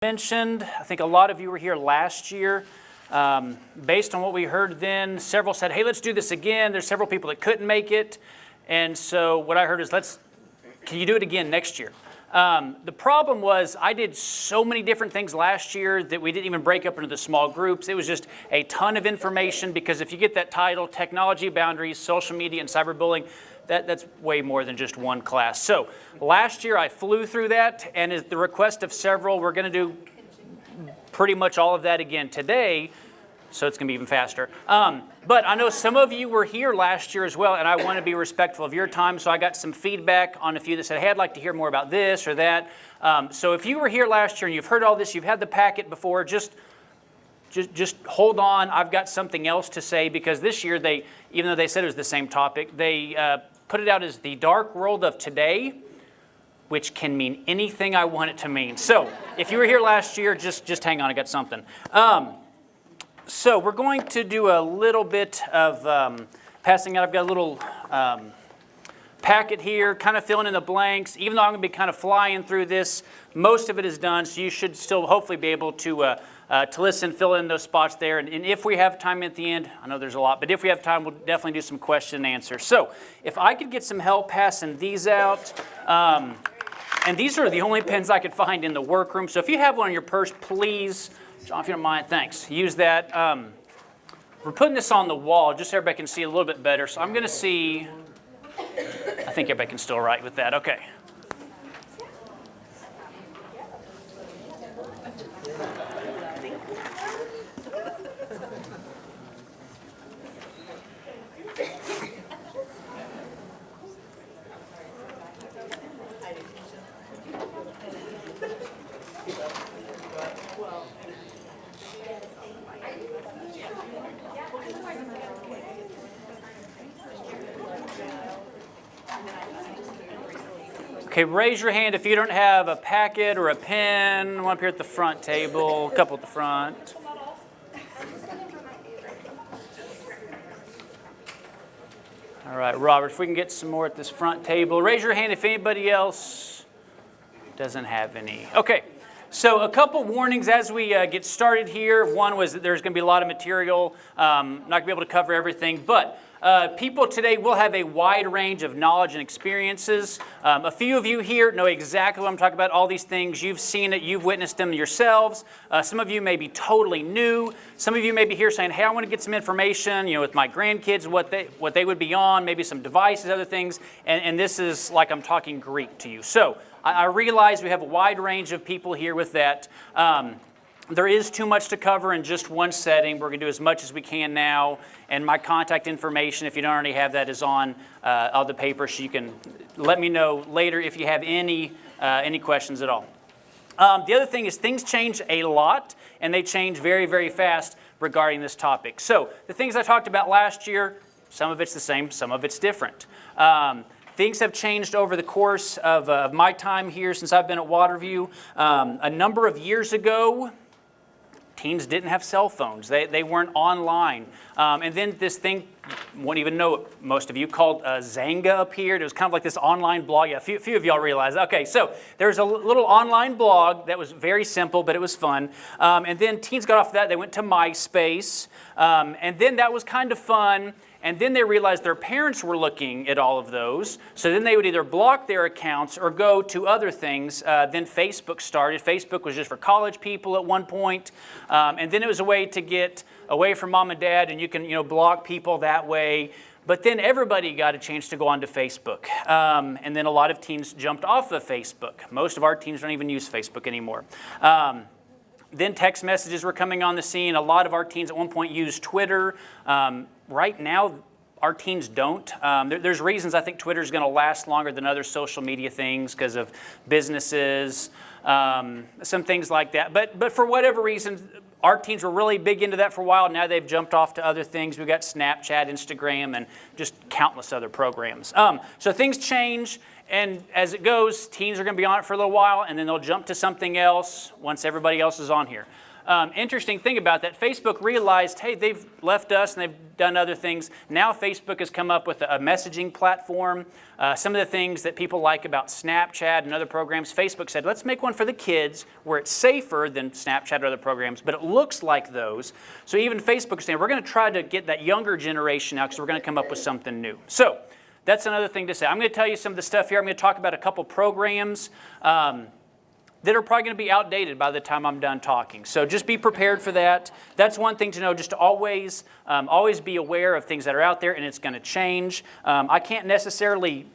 Mentioned, I think a lot of you were here last year. Based on what we heard then, several said, hey, let's do this again. There's several people that couldn't make it. And so what I heard is, can you do it again next year? The problem was I did so many different things last year that we didn't even break up into the small groups. It was just a ton of information because if you get that title, Technology Boundaries, Social Media, and Cyberbullying, that's way more than just one class. So last year I flew through that, and at the request of several, we're going to do pretty much all of that again today, so it's going to be even faster. But I know some of you were here last year as well, and I want to be respectful of your time, so I got some feedback on a few that said, hey, I'd like to hear more about this or that. So if you were here last year and you've heard all this, you've had the packet before, just hold on. I've got something else to say because this year, even though they said it was the same topic, they put it out as the dark world of today, which can mean anything I want it to mean. So if you were here last year, just hang on, I got something. So we're going to do a little bit of passing out. I've got a little packet here, kind of filling in the blanks. Even though I'm going to be kind of flying through this, most of it is done, so you should still hopefully be able to listen, fill in those spots there. And if we have time at the end, I know there's a lot, but if we have time, we'll definitely do some question and answer. So if I could get some help passing these out, and these are the only pens I could find in the workroom. So if you have one in your purse, please, John, if you don't mind, thanks. Use that. We're putting this on the wall just so everybody can see a little bit better. So I'm going to see, I think everybody can still write with that. Okay. Okay, raise your hand if you don't have a packet or a pen. One up here at the front table, a couple at the front. All right, Robert, if we can get some more at this front table. Raise your hand if anybody else doesn't have any. Okay, so a couple warnings as we get started here. One was that there's going to be a lot of material. Not going to be able to cover everything, but people today will have a wide range of knowledge and experiences. A few of you here know exactly what I'm talking about, all these things. You've seen it, you've witnessed them yourselves. Some of you may be totally new. Some of you may be here saying, hey, I want to get some information, with my grandkids, what they would be on, maybe some devices, other things. And this is like I'm talking Greek to you. So I realize we have a wide range of people here with that. There is too much to cover in just one setting. We're going to do as much as we can now. And my contact information, if you don't already have that, is on the paper. So you can let me know later if you have any questions at all. The other thing is things change a lot, and they change very, very fast regarding this topic. So the things I talked about last year, some of it's the same, some of it's different. Things have changed over the course of my time here since I've been at Waterview. A number of years ago, teens didn't have cell phones. They weren't online. And then this thing, you won't even know it, most of you, called Zanga appeared. It was kind of like this online blog. Yeah, a few of y'all realize. Okay, so there's a little online blog that was very simple, but it was fun. And then teens got off of that. They went to MySpace. And then that was kind of fun. And then they realized their parents were looking at all of those. So then they would either block their accounts or go to other things. Then Facebook started. Facebook was just for college people at one point. And then it was a way to get away from mom and dad, and you can block people that way. But then everybody got a chance to go onto Facebook. And then a lot of teens jumped off of Facebook. Most of our teens don't even use Facebook anymore. Then text messages were coming on the scene. A lot of our teens at one point used Twitter. Right now, our teens don't. There's reasons I think Twitter is going to last longer than other social media things because of businesses, some things like that. But for whatever reason, our teens were really big into that for a while. Now they've jumped off to other things. We've got Snapchat, Instagram, and just countless other programs. So things change. And as it goes, teens are going to be on it for a little while, and then they'll jump to something else once everybody else is on here. interesting thing about that, Facebook realized, hey, they've left us and they've done other things. Now Facebook has come up with a messaging platform. Some of the things that people like about Snapchat and other programs, Facebook said, let's make one for the kids where it's safer than Snapchat or other programs, but it looks like those. So even Facebook is saying, we're going to try to get that younger generation out because we're going to come up with something new. So that's another thing to say. I'm going to tell you some of the stuff here. I'm going to talk about a couple programs that are probably going to be outdated by the time I'm done talking. So just be prepared for that. That's one thing to know, just to always be aware of things that are out there, and it's going to change. I can't necessarily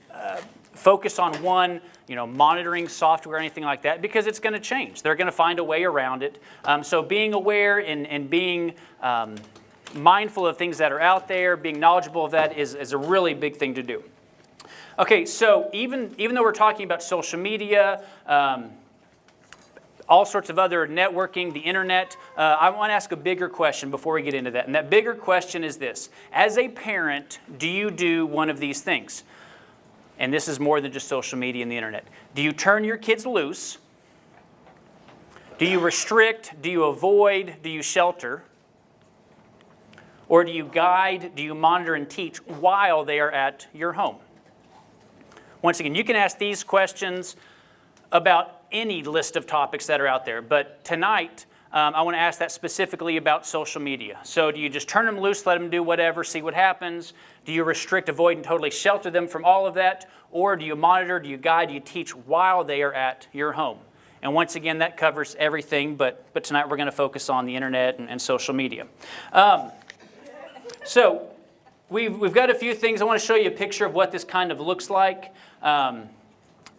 focus on one, monitoring software or anything like that because it's going to change. They're going to find a way around it. So being aware and being mindful of things that are out there, being knowledgeable of that is a really big thing to do. Okay, so even though we're talking about social media, all sorts of other networking, the internet, I want to ask a bigger question before we get into that. And that bigger question is this. As a parent, do you do one of these things? And this is more than just social media and the internet. Do you turn your kids loose? Do you restrict? Do you avoid? Do you shelter? Or do you guide? Do you monitor and teach while they are at your home? Once again, you can ask these questions about any list of topics that are out there. But tonight, I want to ask that specifically about social media. So do you just turn them loose, let them do whatever, see what happens? Do you restrict, avoid, and totally shelter them from all of that? Or do you monitor, do you guide, do you teach while they are at your home? And once again, that covers everything, but tonight we're going to focus on the internet and social media. So we've got a few things. I want to show you a picture of what this kind of looks like.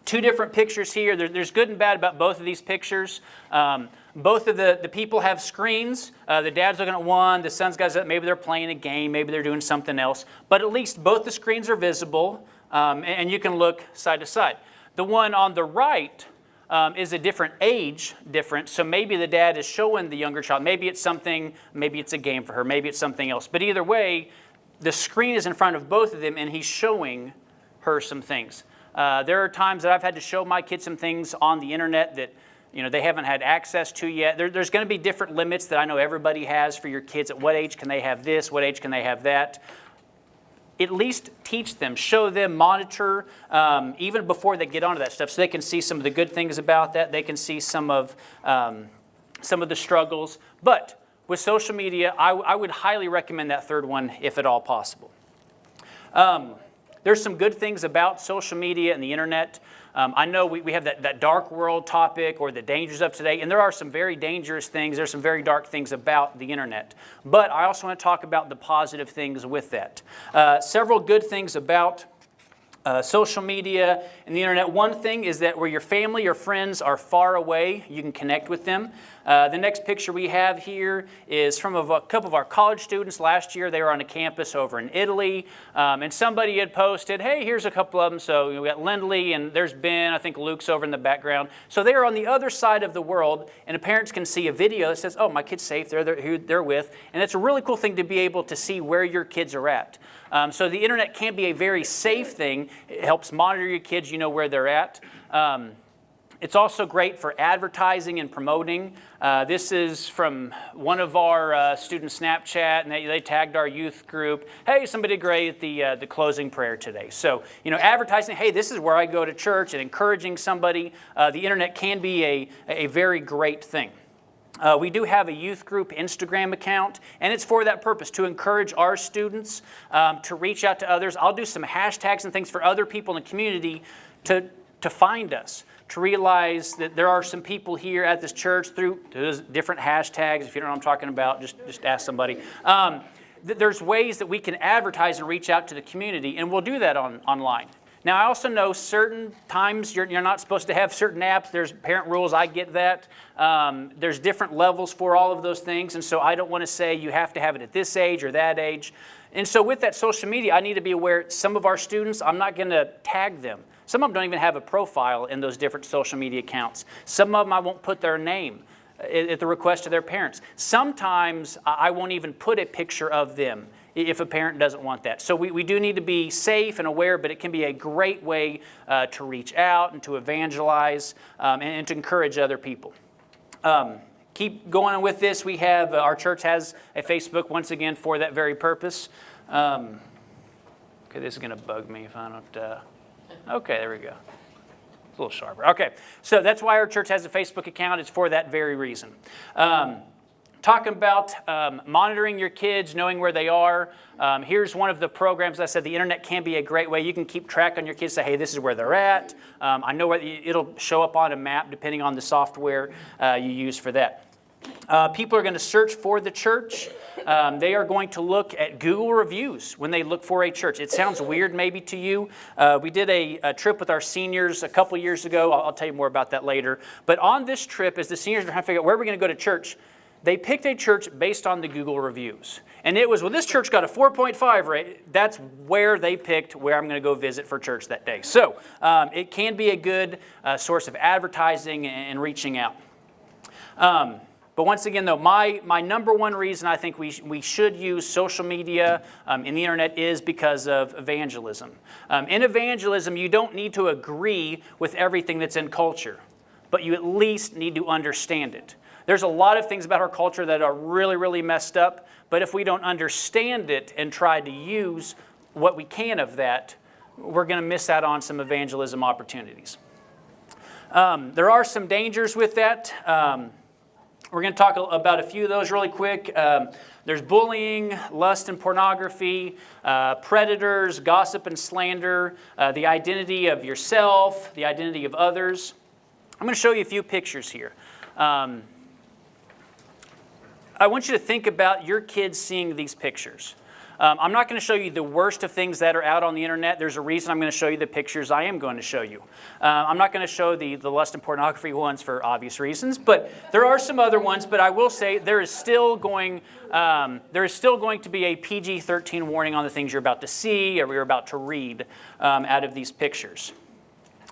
Two different pictures here. There's good and bad about both of these pictures. Both of the people have screens. The dad's looking at one, the son's got maybe they're playing a game, maybe they're doing something else. But at least both the screens are visible, and you can look side to side. The one on the right is a different age difference. So maybe the dad is showing the younger child. Maybe it's something, maybe it's a game for her, maybe it's something else. But either way, the screen is in front of both of them, and he's showing her some things. There are times that I've had to show my kids some things on the internet that they haven't had access to yet. There's going to be different limits that I know everybody has for your kids. At what age can they have this? What age can they have that? At least teach them, show them, monitor, even before they get onto that stuff, so they can see some of the good things about that. They can see some of the struggles. But with social media, I would highly recommend that third one if at all possible. There's some good things about social media and the internet. I know we have that dark world topic or the dangers of today, and there are some very dangerous things. There's some very dark things about the internet. But I also want to talk about the positive things with that. Several good things about social media and the internet. One thing is that where your family or friends are far away, you can connect with them. The next picture we have here is from a couple of our college students. Last year they were on a campus over in Italy, and somebody had posted, hey, here's a couple of them. So we got Lindley, and there's Ben, I think Luke's over in the background. So they are on the other side of the world, and the parents can see a video that says, oh, my kid's safe, they're who they're with. And it's a really cool thing to be able to see where your kids are at. So the internet can be a very safe thing. It helps monitor your kids, you know where they're at. It's also great for advertising and promoting. This is from one of our students' Snapchat, and they tagged our youth group. Hey, somebody did great at the closing prayer today. So, advertising, hey, this is where I go to church, and encouraging somebody. The internet can be a very great thing. We do have a youth group Instagram account, and it's for that purpose, to encourage our students to reach out to others. I'll do some hashtags and things for other people in the community to find us, to realize that there are some people here at this church through those different hashtags. If you don't know what I'm talking about, just ask somebody. There's ways that we can advertise and reach out to the community, and we'll do that online. Now, I also know certain times you're not supposed to have certain apps. There's parent rules. I get that. There's different levels for all of those things, and so I don't want to say you have to have it at this age or that age. And so with that social media, I need to be aware some of our students, I'm not going to tag them. Some of them don't even have a profile in those different social media accounts. Some of them I won't put their name at the request of their parents. Sometimes I won't even put a picture of them if a parent doesn't want that. So we do need to be safe and aware, but it can be a great way to reach out and to evangelize and to encourage other people. keep going on with this, we have, our church has a Facebook, once again, for that very purpose. Okay, this is going to bug me if I don't, okay, there we go. It's a little sharper. Okay, so that's why our church has a Facebook account. It's for that very reason. Talking about monitoring your kids, knowing where they are. Here's one of the programs. I said the internet can be a great way. You can keep track on your kids, say, hey, this is where they're at. I know where it'll show up on a map depending on the software you use for that. People are going to search for the church. They are going to look at Google reviews when they look for a church. It sounds weird maybe to you. We did a trip with our seniors a couple years ago. I'll tell you more about that later. But on this trip, as the seniors are trying to figure out where we're going to go to church, they picked a church based on the Google reviews. And it was, well, this church got a 4.5 rate. That's where they picked where I'm going to go visit for church that day. So it can be a good source of advertising and reaching out. But once again, though, my number one reason I think we should use social media and the internet is because of evangelism. In evangelism, you don't need to agree with everything that's in culture, but you at least need to understand it. There's a lot of things about our culture that are really, really messed up, but if we don't understand it and try to use what we can of that, we're going to miss out on some evangelism opportunities. There are some dangers with that. We're going to talk about a few of those really quick. There's bullying, lust and pornography, predators, gossip and slander, the identity of yourself, the identity of others. I'm going to show you a few pictures here. I want you to think about your kids seeing these pictures. I'm not going to show you the worst of things that are out on the internet. There's a reason I'm going to show you the pictures I am going to show you. I'm not going to show the lust and pornography ones for obvious reasons, but there are some other ones. But I will say there is still going to be a PG-13 warning on the things you're about to see or you're about to read out of these pictures.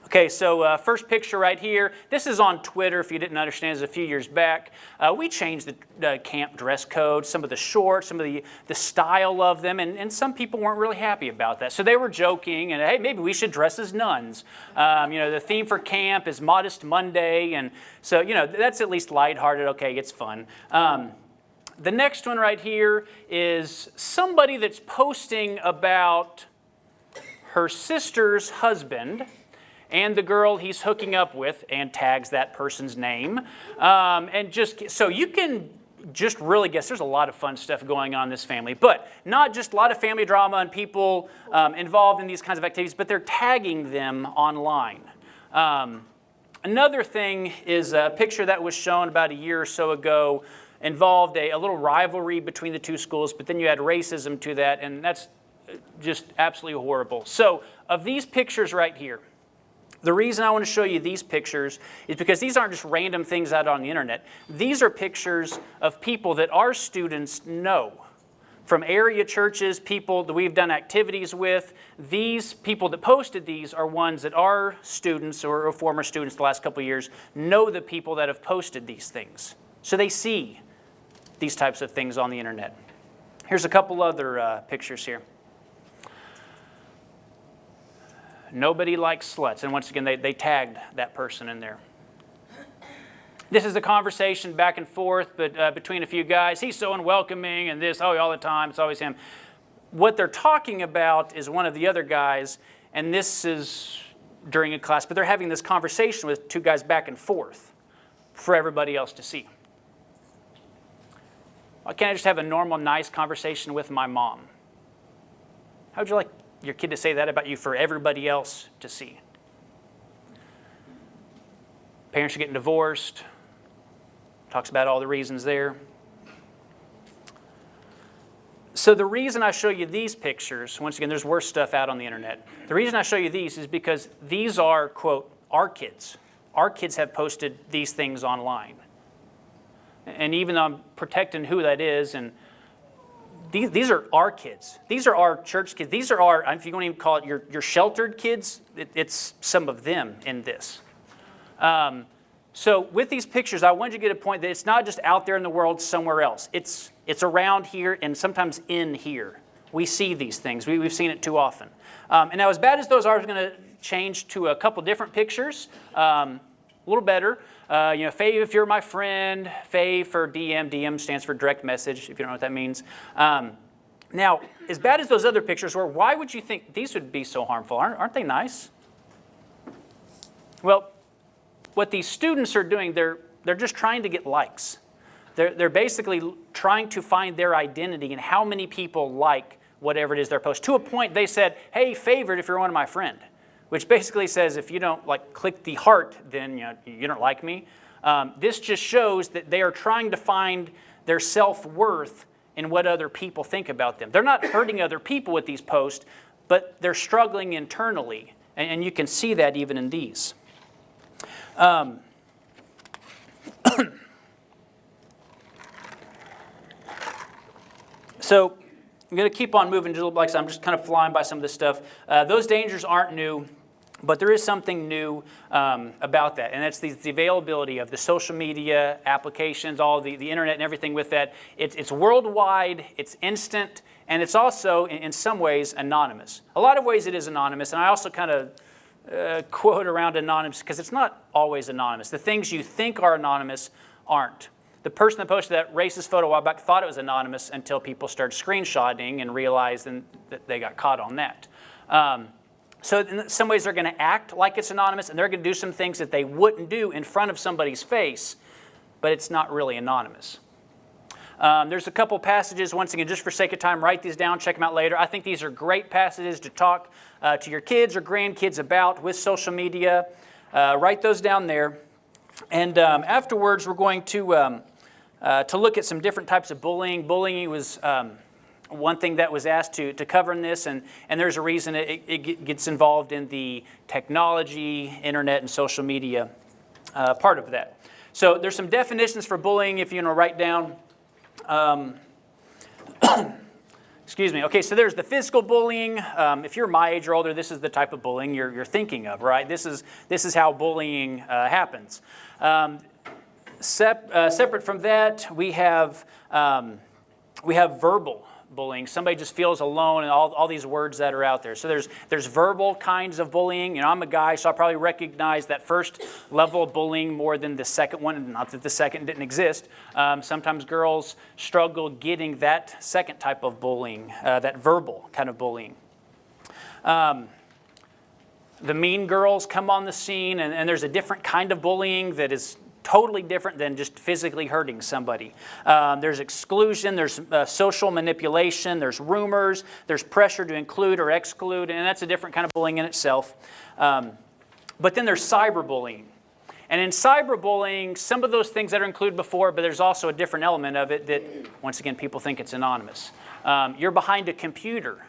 Okay, so first picture right here. This is on Twitter, if you didn't understand, it's a few years back. We changed the camp dress code, some of the shorts, some of the style of them, and some people weren't really happy about that. So they were joking, and hey, maybe we should dress as nuns. The theme for camp is Modest Monday, and so, that's at least lighthearted. Okay, it's fun. The next one right here is somebody that's posting about her sister's husband and the girl he's hooking up with, and tags that person's name. And just so you can just really guess, there's a lot of fun stuff going on in this family, but not just a lot of family drama and people involved in these kinds of activities, but they're tagging them online. Another thing is a picture that was shown about a year or so ago, involved a little rivalry between the two schools, but then you add racism to that, and that's just absolutely horrible. So of these pictures right here, the reason I want to show you these pictures is because these aren't just random things out on the internet. These are pictures of people that our students know. From area churches, people that we've done activities with. These people that posted these are ones that our students or former students the last couple of years know the people that have posted these things. So they see these types of things on the internet. Here's a couple other pictures here. Nobody likes sluts. And once again, they tagged that person in there. This is a conversation back and forth between a few guys. He's so unwelcoming and this, all the time. It's always him. What they're talking about is one of the other guys, and this is during a class, but they're having this conversation with two guys back and forth for everybody else to see. Why can't I just have a normal, nice conversation with my mom? How would you like your kid to say that about you for everybody else to see? Parents are getting divorced. Talks about all the reasons there. So the reason I show you these pictures, once again, there's worse stuff out on the internet. The reason I show you these is because these are, quote, our kids. Our kids have posted these things online. And even though I'm protecting who that is, and these are our kids. These are our church kids. These are our, if you want to even call it your sheltered kids, it's some of them in this. So with these pictures, I wanted you to get a point that it's not just out there in the world somewhere else. It's around here and sometimes in here. We see these things. We've seen it too often. And now as bad as those are, I'm going to change to a couple different pictures. a little better. Fave if you're my friend, fave for DM. DM stands for direct message, if you don't know what that means. Now, as bad as those other pictures were, why would you think these would be so harmful? Aren't they nice? Well, what these students are doing, they're just trying to get likes. They're basically trying to find their identity in how many people like whatever it is they're posting. To a point, they said, hey, favorite if you're one of my friend, which basically says if you don't click the heart, then you don't like me. This just shows that they are trying to find their self-worth in what other people think about them. They're not hurting other people with these posts, but they're struggling internally, and you can see that even in these. So I'm going to keep on moving, like I'm just kind of flying by some of this stuff. Those dangers aren't new, but there is something new about that, and that's the availability of the social media applications, all the internet and everything with that. It's worldwide, it's instant, and it's also, in some ways, anonymous. A lot of ways it is anonymous, and I also kind of quote around anonymous because it's not always anonymous. The things you think are anonymous aren't. The person that posted that racist photo a while back thought it was anonymous until people started screenshotting and realized that they got caught on that. So in some ways they're going to act like it's anonymous, and they're going to do some things that they wouldn't do in front of somebody's face, but it's not really anonymous. There's a couple passages, once again, just for sake of time, write these down, check them out later. I think these are great passages to talk to your kids or grandkids about with social media. Write those down there. And afterwards, we're going to look at some different types of bullying. Bullying was one thing that was asked to cover in this, and there's a reason it gets involved in the technology, internet, and social media part of that. So there's some definitions for bullying if you want to write down. Excuse me. Okay, so there's the physical bullying. If you're my age or older, this is the type of bullying you're thinking of, right? This is how bullying happens. Separate from that, we have verbal bullying. Somebody just feels alone, and all these words that are out there. So there's verbal kinds of bullying. I'm a guy, so I probably recognize that first level of bullying more than the second one. Not that the second didn't exist. Sometimes girls struggle getting that second type of bullying, that verbal kind of bullying. The mean girls come on the scene, and there's a different kind of bullying that is totally different than just physically hurting somebody. There's exclusion, there's social manipulation, there's rumors, there's pressure to include or exclude, and that's a different kind of bullying in itself. But then there's cyberbullying. And in cyberbullying, some of those things that are included before, but there's also a different element of it that, once again, people think it's anonymous. You're behind a computer,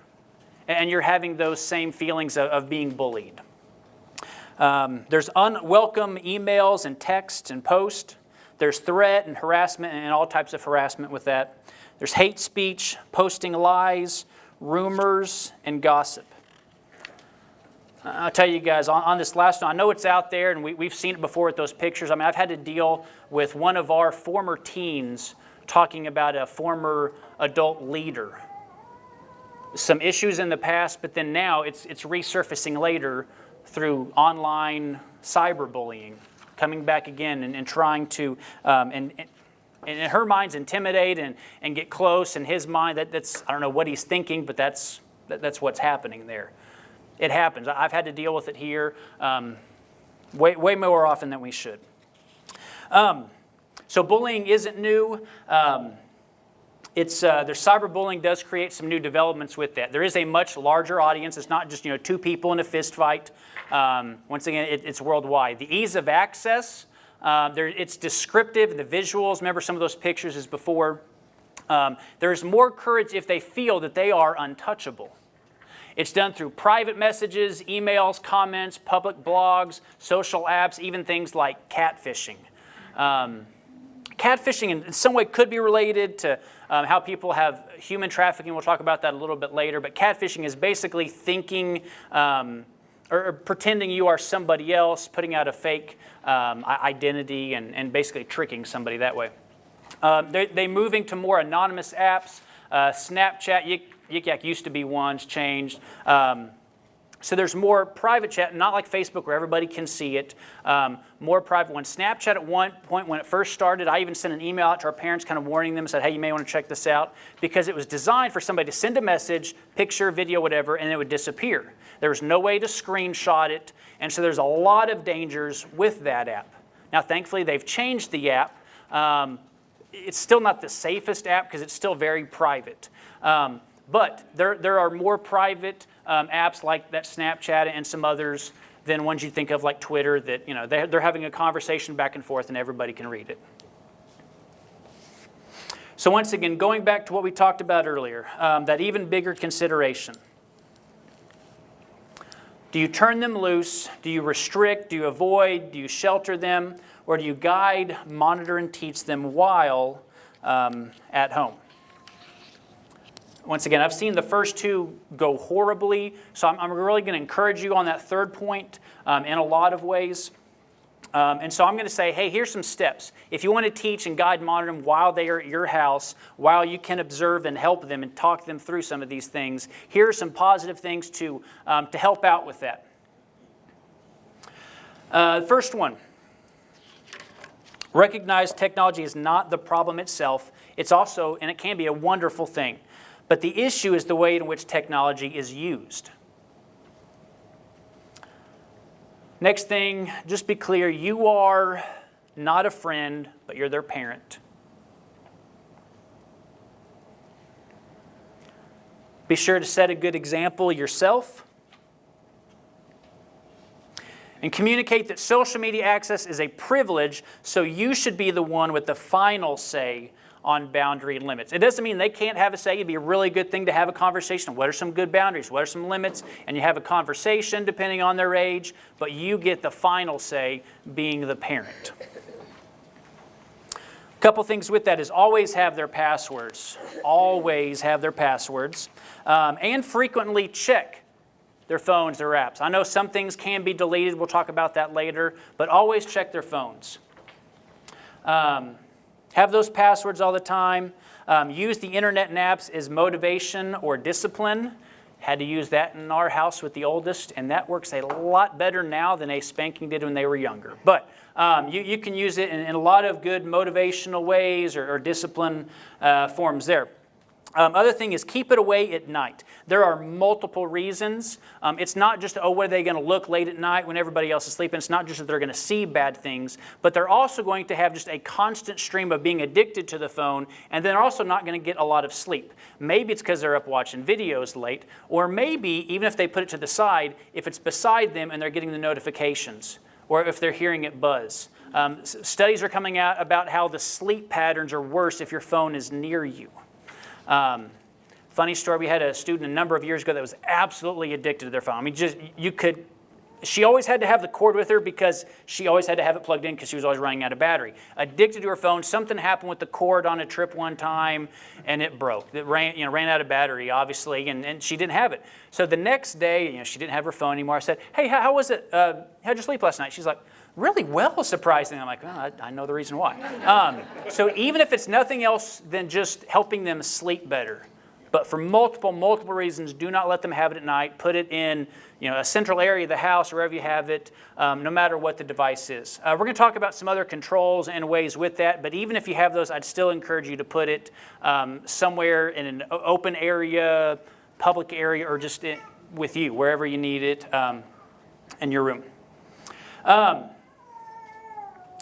and you're having those same feelings of being bullied. There's unwelcome emails and texts and posts. There's threat and harassment and all types of harassment with that. There's hate speech, posting lies, rumors, and gossip. I'll tell you guys, on this last one, I know it's out there, and we've seen it before with those pictures. I mean, I've had to deal with one of our former teens talking about a former adult leader. Some issues in the past, but then now it's resurfacing later through online cyberbullying, coming back again and trying to, and in her mind's intimidate and get close. In his mind, that's I don't know what he's thinking, but that's what's happening there. It happens. I've had to deal with it here way more often than we should. So bullying isn't new. Their cyberbullying does create some new developments with that. There is a much larger audience. It's not just two people in a fist fight. Once again, it's worldwide. The ease of access, it's descriptive, and the visuals. Remember some of those pictures as before. There's more courage if they feel that they are untouchable. It's done through private messages, emails, comments, public blogs, social apps, even things like catfishing. Catfishing in some way could be related to how people have human trafficking. We'll talk about that a little bit later. But catfishing is basically thinking or pretending you are somebody else, putting out a fake identity and basically tricking somebody that way. They're moving to more anonymous apps. Snapchat, Yik Yak used to be one, it's changed. So there's more private chat, not like Facebook where everybody can see it, more private. When Snapchat at one point, when it first started, I even sent an email out to our parents kind of warning them, said, hey, you may want to check this out, because it was designed for somebody to send a message, picture, video, whatever, and it would disappear. There was no way to screenshot it, and so there's a lot of dangers with that app. Now, thankfully, they've changed the app. It's still not the safest app because it's still very private. But there are more private apps like that Snapchat and some others than ones you think of like Twitter that, they're having a conversation back and forth and everybody can read it. So once again, going back to what we talked about earlier, that even bigger consideration. Do you turn them loose? Do you restrict? Do you avoid? Do you shelter them? Or do you guide, monitor, and teach them while at home? Once again, I've seen the first two go horribly, so I'm really going to encourage you on that third point in a lot of ways. And so I'm going to say, hey, here's some steps. If you want to teach and guide, monitor them while they are at your house, while you can observe and help them and talk them through some of these things, here are some positive things to help out with that. The first one, recognize technology is not the problem itself. It's also, and it can be, a wonderful thing. But the issue is the way in which technology is used. Next thing, just be clear, you are not a friend, but you're their parent. Be sure to set a good example yourself. And communicate that social media access is a privilege, so you should be the one with the final say on boundary and limits. It doesn't mean they can't have a say. It'd be a really good thing to have a conversation. What are some good boundaries? What are some limits? And you have a conversation depending on their age, but you get the final say being the parent. A couple things with that is always have their passwords. Always have their passwords. And frequently check their phones, their apps. I know some things can be deleted. We'll talk about that later, but always check their phones. Have those passwords all the time. Use the internet and apps as motivation or discipline. Had to use that in our house with the oldest, and that works a lot better now than a spanking did when they were younger. But you can use it in a lot of good motivational ways or discipline forms there. Other thing is keep it away at night. There are multiple reasons. It's not just, what are they going to look late at night when everybody else is sleeping? It's not just that they're going to see bad things, but they're also going to have just a constant stream of being addicted to the phone, and they're also not going to get a lot of sleep. Maybe it's because they're up watching videos late, or maybe even if they put it to the side, if it's beside them and they're getting the notifications, or if they're hearing it buzz. Studies are coming out about how the sleep patterns are worse if your phone is near you. Funny story, we had a student a number of years ago that was absolutely addicted to their phone. I mean, she always had to have the cord with her because she always had to have it plugged in because she was always running out of battery. Addicted to her phone, something happened with the cord on a trip one time and it broke. It ran out of battery, obviously, and she didn't have it. So the next day, she didn't have her phone anymore. I said, hey, how was it? How'd you sleep last night? She's like, really well, surprisingly. I'm like, I know the reason why. So even if it's nothing else than just helping them sleep better, but for multiple reasons, do not let them have it at night. Put it in a central area of the house, wherever you have it, no matter what the device is. We're going to talk about some other controls and ways with that, but even if you have those, I'd still encourage you to put it somewhere in an open area, public area, or just with you, wherever you need it in your room.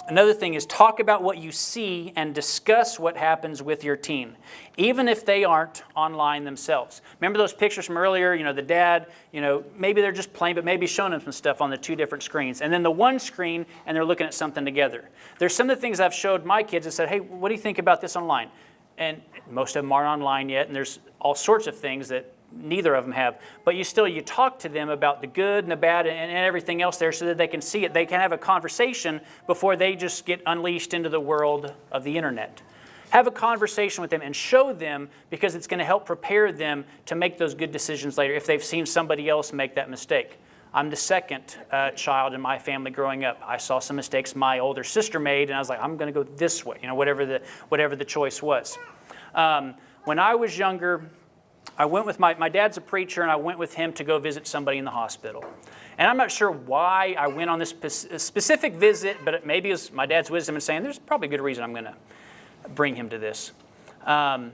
Another thing is talk about what you see and discuss what happens with your teen, even if they aren't online themselves. Remember those pictures from earlier, the dad, maybe they're just playing, but maybe showing them some stuff on the two different screens. And then the one screen, and they're looking at something together. There's some of the things I've showed my kids and said, hey, what do you think about this online? And most of them aren't online yet, and there's all sorts of things that neither of them have. But you talk to them about the good and the bad and everything else there so that they can see it. They can have a conversation before they just get unleashed into the world of the internet. Have a conversation with them and show them, because it's going to help prepare them to make those good decisions later if they've seen somebody else make that mistake. I'm the second child in my family growing up. I saw some mistakes my older sister made, and I was like, I'm going to go this way, whatever the choice was. When I was younger, I went with my dad's a preacher, and I went with him to go visit somebody in the hospital. And I'm not sure why I went on this specific visit, but maybe it was my dad's wisdom in saying, there's probably a good reason I'm going to bring him to this. I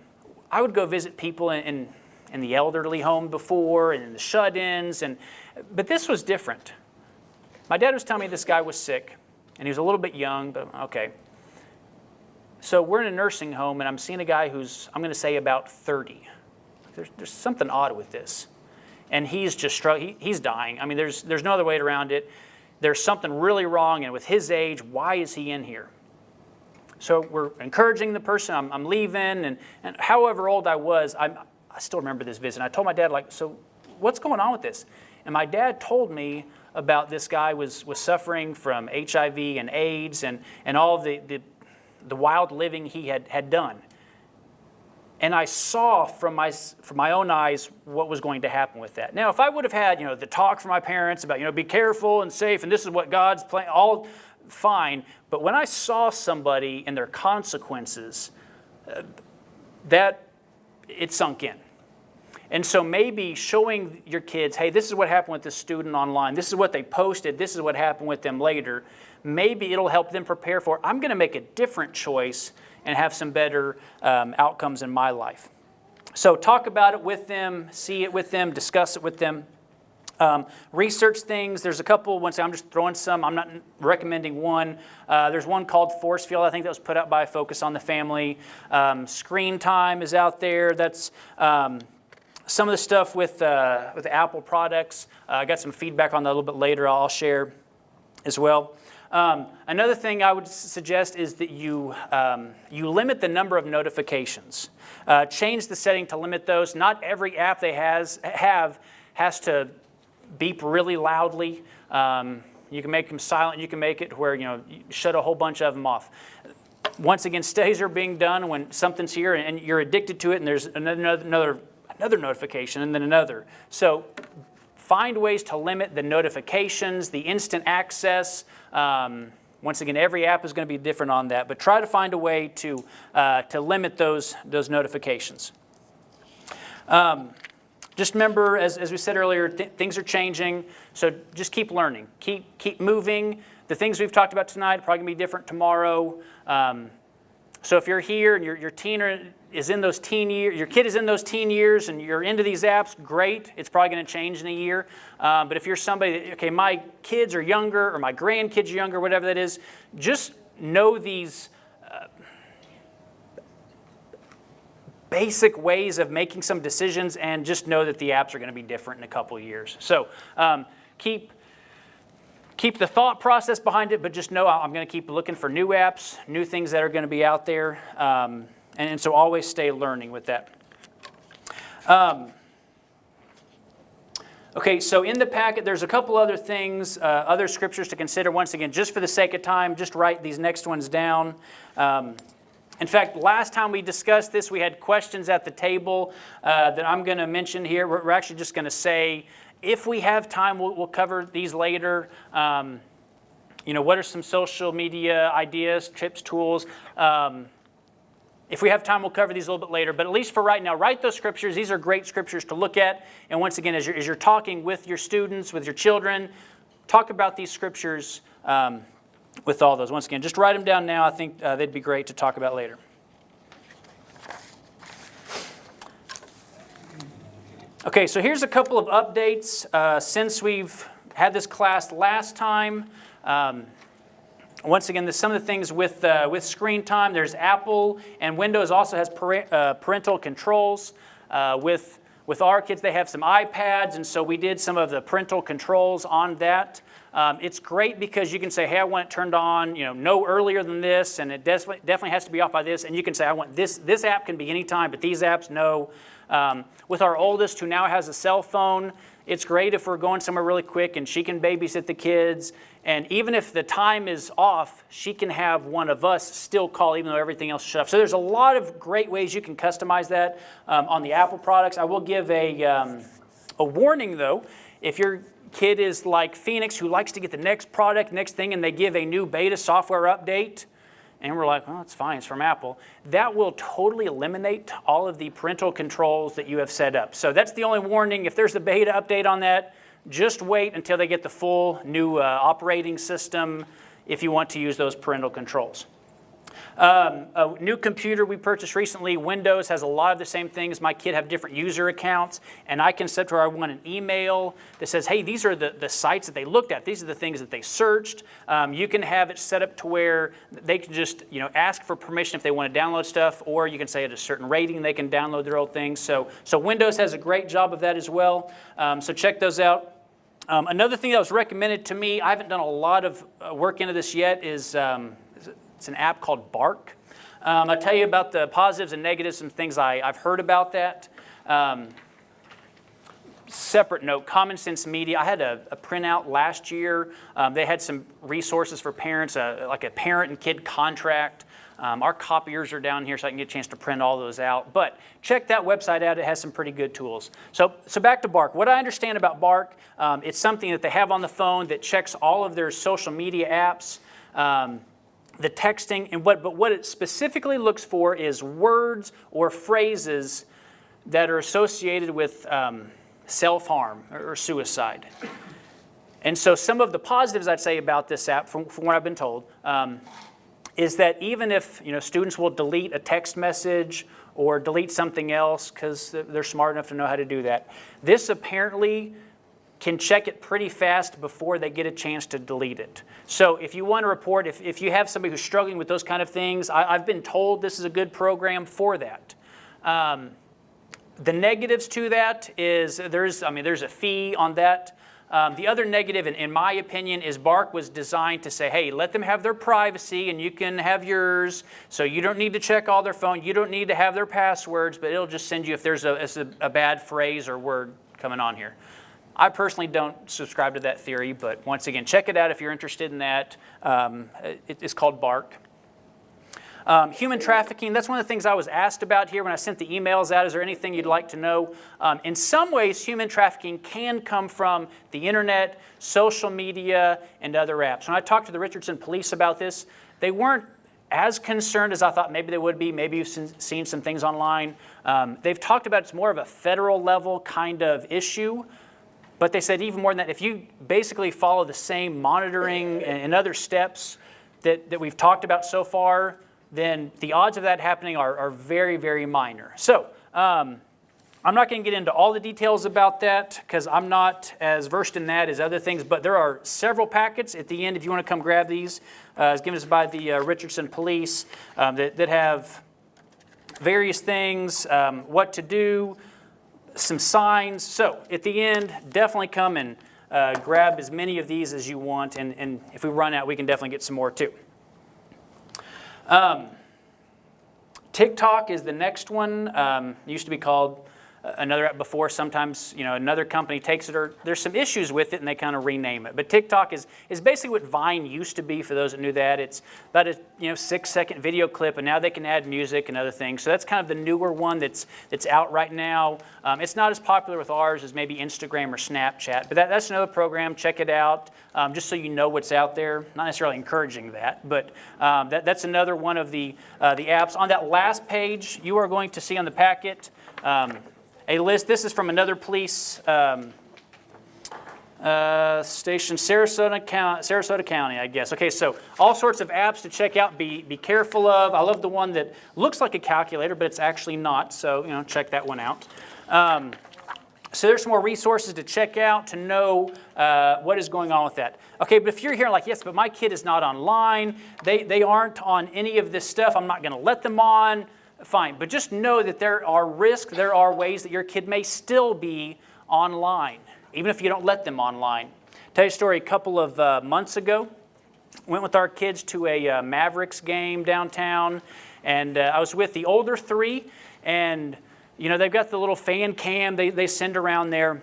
would go visit people in the elderly home before, and in the shut-ins, but this was different. My dad was telling me this guy was sick, and he was a little bit young, but okay. So we're in a nursing home, and I'm seeing a guy who's, I'm going to say, about 30. There's something odd with this. And he's just struggling. He's dying. I mean, there's no other way around it. There's something really wrong, and with his age, why is he in here? So we're encouraging the person. I'm leaving, and however old I was, I still remember this visit. I told my dad, like, so what's going on with this? And my dad told me about this guy was suffering from HIV and AIDS and all the wild living he had done. And I saw from my own eyes what was going to happen with that. Now, if I would have had, the talk from my parents about, be careful and safe, and this is what God's plan, all fine. But when I saw somebody and their consequences, that it sunk in. And so maybe showing your kids, hey, this is what happened with this student online. This is what they posted. This is what happened with them later. Maybe it'll help them prepare for, I'm going to make a different choice and have some better outcomes in my life. So talk about it with them, see it with them, discuss it with them. Research things. There's a couple. Once I'm just throwing some. I'm not recommending one. There's one called Force Field. I think that was put out by Focus on the Family. Screen time is out there. That's some of the stuff with Apple products. I got some feedback on that a little bit later. I'll share as well. Another thing I would suggest is that you limit the number of notifications. Change the setting to limit those. Not every app they has to beep really loudly. You can make them silent. You can make it where you shut a whole bunch of them off. Once again, studies are being done when something's here and you're addicted to it, and there's another notification and then another. So find ways to limit the notifications, the instant access. Once again, every app is going to be different on that, but try to find a way to limit those notifications. Just remember, as we said earlier, things are changing, so just keep learning, keep moving. The things we've talked about tonight are probably going to be different tomorrow. So if you're here and your teen is in those teen years, your kid is in those teen years, and you're into these apps, great. It's probably going to change in a year. But if you're somebody that, okay, my kids are younger or my grandkids are younger, whatever that is, just know these basic ways of making some decisions, and just know that the apps are going to be different in a couple of years. So keep the thought process behind it, but just know I'm going to keep looking for new apps, new things that are going to be out there. And so always stay learning with that. Okay, so in the packet, there's a couple other things, other scriptures to consider. Once again, just for the sake of time, just write these next ones down. In fact, last time we discussed this, we had questions at the table that I'm going to mention here. We're actually just going to say, if we have time, we'll cover these later. What are some social media ideas, tips, tools? If we have time, we'll cover these a little bit later. But at least for right now, write those scriptures. These are great scriptures to look at. And once again, as you're talking with your students, with your children, talk about these scriptures with all those. Once again, just write them down now. I think they'd be great to talk about later. Okay, so here's a couple of updates since we've had this class last time. Once again, some of the things with screen time. There's Apple, and Windows also has parental controls. With our kids, they have some iPads, and so we did some of the parental controls on that. It's great because you can say, hey, I want it turned on, no earlier than this, and it definitely has to be off by this. And you can say, I want this app can be anytime, but these apps, no. With our oldest, who now has a cell phone, it's great if we're going somewhere really quick and she can babysit the kids. And even if the time is off, she can have one of us still call even though everything else is shut off. So there's a lot of great ways you can customize that on the Apple products. I will give a warning, though. If your kid is like Phoenix, who likes to get the next product, next thing, and they give a new beta software update, and we're like, well, it's fine, it's from Apple, that will totally eliminate all of the parental controls that you have set up. So that's the only warning. If there's a beta update on that, just wait until they get the full new operating system if you want to use those parental controls. A new computer we purchased recently, Windows, has a lot of the same things. My kid have different user accounts, and I can set to where I want an email that says, hey, these are the sites that they looked at. These are the things that they searched. You can have it set up to where they can just ask for permission if they want to download stuff, or you can say at a certain rating they can download their old things. So Windows has a great job of that as well. So check those out. Another thing that was recommended to me, I haven't done a lot of work into this yet, is it's an app called Bark. I'll tell you about the positives and negatives, some things I've heard about that. Separate note, Common Sense Media. I had a printout last year. They had some resources for parents, like a parent and kid contract. Our copiers are down here, so I can get a chance to print all those out. But check that website out. It has some pretty good tools. So back to Bark. What I understand about Bark, it's something that they have on the phone that checks all of their social media apps, the texting, and but what it specifically looks for is words or phrases that are associated with self-harm or suicide. And so some of the positives I'd say about this app, from what I've been told, is that even if students will delete a text message or delete something else because they're smart enough to know how to do that, this apparently can check it pretty fast before they get a chance to delete it. So if you want to report, if you have somebody who's struggling with those kind of things, I've been told this is a good program for that. The negatives to that is there's a fee on that. The other negative, in my opinion, is Bark was designed to say, hey, let them have their privacy and you can have yours, so you don't need to check all their phone, you don't need to have their passwords, but it'll just send you if there's a bad phrase or word coming on here. I personally don't subscribe to that theory, but once again, check it out if you're interested in that. It's called Bark. Human trafficking, that's one of the things I was asked about here when I sent the emails out. Is there anything you'd like to know? In some ways, human trafficking can come from the internet, social media, and other apps. When I talked to the Richardson police about this, they weren't as concerned as I thought maybe they would be. Maybe you've seen some things online. They've talked about it's more of a federal level kind of issue. But they said even more than that, if you basically follow the same monitoring and other steps that we've talked about so far, then the odds of that happening are very, very minor. So I'm not going to get into all the details about that because I'm not as versed in that as other things, but there are several packets at the end if you want to come grab these. It's given us by the Richardson Police that have various things, what to do, some signs. So at the end, definitely come and grab as many of these as you want, and if we run out, we can definitely get some more too. TikTok is the next one. It used to be called another app before. Sometimes another company takes it, or there's some issues with it and they kind of rename it. But TikTok is basically what Vine used to be, for those that knew that. It's about a 6-second video clip, and now they can add music and other things. So that's kind of the newer one that's out right now. It's not as popular with ours as maybe Instagram or Snapchat, but that's another program. Check it out, just so you know what's out there. Not necessarily encouraging that, but that's another one of the apps. On that last page, you are going to see on the packet a list. This is from another police station, Sarasota County, I guess. Okay, so all sorts of apps to check out, be careful of. I love the one that looks like a calculator, but it's actually not, so check that one out. So there's some more resources to check out to know what is going on with that. Okay, but if you're here like, yes, but my kid is not online, they aren't on any of this stuff, I'm not going to let them on, fine. But just know that there are risks, there are ways that your kid may still be online, even if you don't let them online. Tell you a story. A couple of months ago, went with our kids to a Mavericks game downtown, and I was with the older three, and they've got the little fan cam they send around there,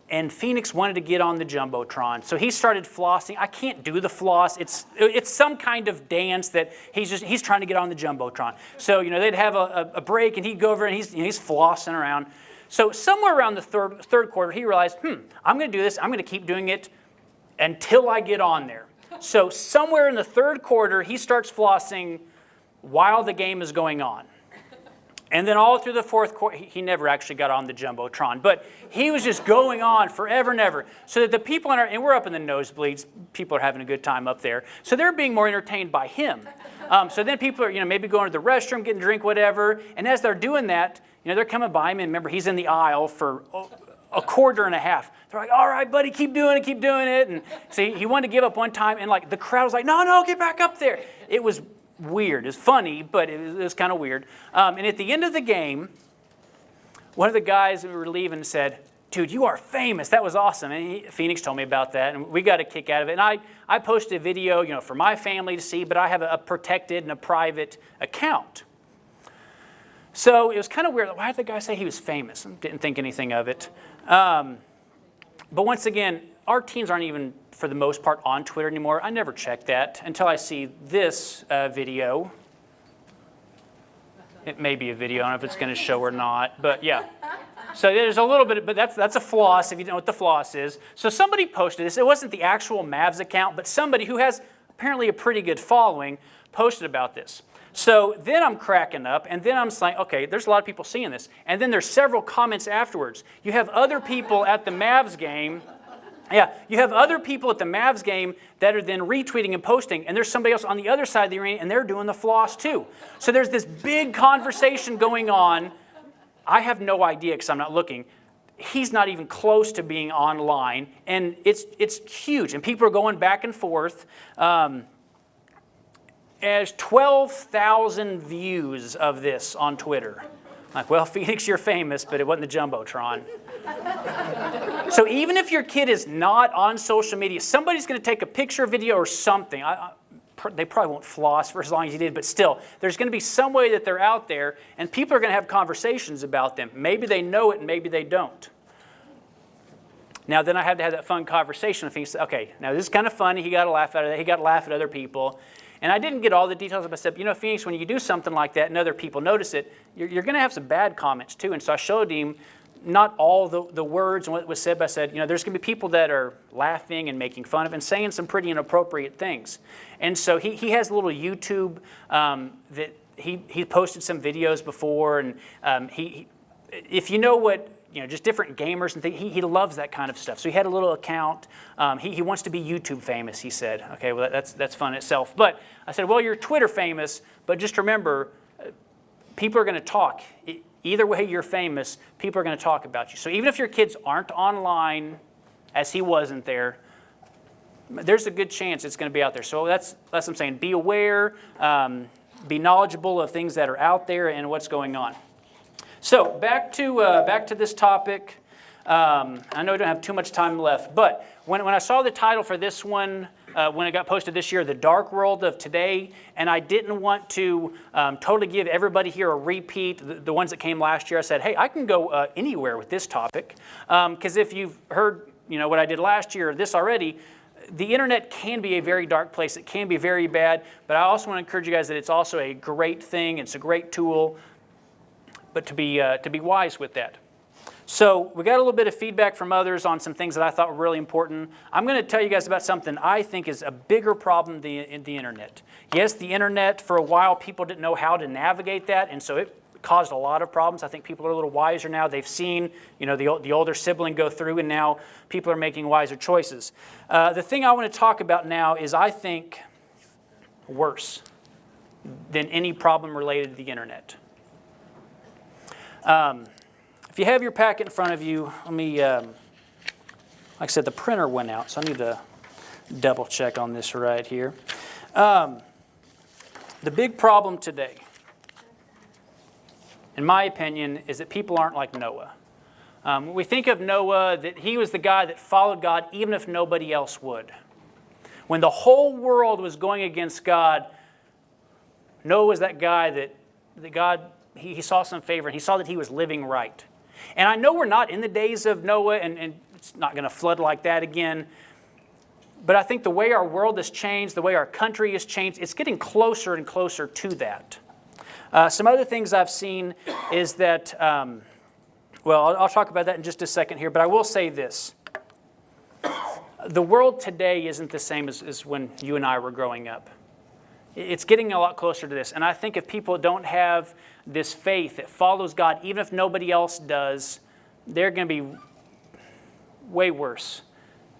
and Phoenix wanted to get on the Jumbotron. So he started flossing. I can't do the floss. It's some kind of dance that he's trying to get on the Jumbotron. So, they'd have a break, and he'd go over and he's flossing around. So somewhere around the third quarter, he realized, I'm going to do this. I'm going to keep doing it until I get on there. So somewhere in the third quarter, he starts flossing while the game is going on. And then all through the fourth quarter, he never actually got on the Jumbotron, but he was just going on forever and ever. So that the people and we're up in the nosebleeds, people are having a good time up there. So they're being more entertained by him. So then people are, maybe going to the restroom, getting a drink, whatever. And as they're doing that, they're coming by him, and remember, he's in the aisle for a quarter and a half. They're like, all right, buddy, keep doing it. And so he wanted to give up one time, and the crowd was like, no, get back up there. It was weird. It was funny, but it was kind of weird. And at the end of the game, one of the guys we were leaving said, dude, you are famous. That was awesome. And Phoenix told me about that, and we got a kick out of it. And I posted a video, for my family to see, but I have a protected and a private account. So it was kind of weird. Why did the guy say he was famous? I didn't think anything of it. But once again, our teens aren't even, for the most part, on Twitter anymore. I never check that until I see this video. It may be a video. I don't know if it's going to show or not, but yeah. So there's a little bit, but that's a floss, if you don't know what the floss is. So somebody posted this. It wasn't the actual Mavs account, but somebody who has apparently a pretty good following posted about this. So then I'm cracking up, and then I'm saying, okay, there's a lot of people seeing this. And then there's several comments afterwards. You have other people at the Mavs game. Yeah, you have other people at the Mavs game that are then retweeting and posting, and there's somebody else on the other side of the arena, and they're doing the floss too. So there's this big conversation going on. I have no idea because I'm not looking. He's not even close to being online, and it's huge, and people are going back and forth. There's 12,000 views of this on Twitter. Like, well, Phoenix, you're famous, but it wasn't the Jumbotron. So even if your kid is not on social media, somebody's going to take a picture, video, or something. They probably won't floss for as long as you did, but still, there's going to be some way that they're out there, and people are going to have conversations about them. Maybe they know it, and maybe they don't. Now, then I had to have that fun conversation with him. He said, okay, now this is kind of funny. He got a laugh out of that. He got a laugh at other people. And I didn't get all the details, but I said, Phoenix, when you do something like that and other people notice it, you're going to have some bad comments too. And so I showed him not all the words and what was said, but I said, there's going to be people that are laughing and making fun of and saying some pretty inappropriate things. And so he has a little YouTube that he posted some videos before, and if you know what, just different gamers and things, he loves that kind of stuff. So he had a little account. He wants to be YouTube famous, he said. Okay, well, that's fun itself. But I said, well, you're Twitter famous, but just remember, people are going to talk. Either way you're famous, people are going to talk about you. So even if your kids aren't online, as he wasn't there, there's a good chance it's going to be out there. So that's what I'm saying. Be aware, be knowledgeable of things that are out there and what's going on. So back to this topic. I know we don't have too much time left, but when I saw the title for this one, when it got posted this year, The Dark World of Today, and I didn't want to totally give everybody here a repeat, the ones that came last year, I said, hey, I can go anywhere with this topic, because if you've heard what I did last year, this already, the internet can be a very dark place. It can be very bad, but I also want to encourage you guys that it's also a great thing. It's a great tool, but to be wise with that. So we got a little bit of feedback from others on some things that I thought were really important. I'm going to tell you guys about something I think is a bigger problem than the internet. Yes, the internet, for a while, people didn't know how to navigate that, and so it caused a lot of problems. I think people are a little wiser now. They've seen the older sibling go through, and now people are making wiser choices. The thing I want to talk about now is, I think, worse than any problem related to the internet. If you have your packet in front of you, let me, like I said, the printer went out, so I need to double check on this right here. The big problem today, in my opinion, is that people aren't like Noah. We think of Noah, that he was the guy that followed God even if nobody else would. When the whole world was going against God, Noah was that guy that God, he saw some favor, and he saw that he was living right. And I know we're not in the days of Noah, and it's not going to flood like that again, but I think the way our world has changed, the way our country has changed, it's getting closer and closer to that. Some other things I've seen is that, well, I'll talk about that in just a second here, but I will say this. The world today isn't the same as when you and I were growing up. It's getting a lot closer to this. And I think if people don't have this faith that follows God, even if nobody else does, they're going to be way worse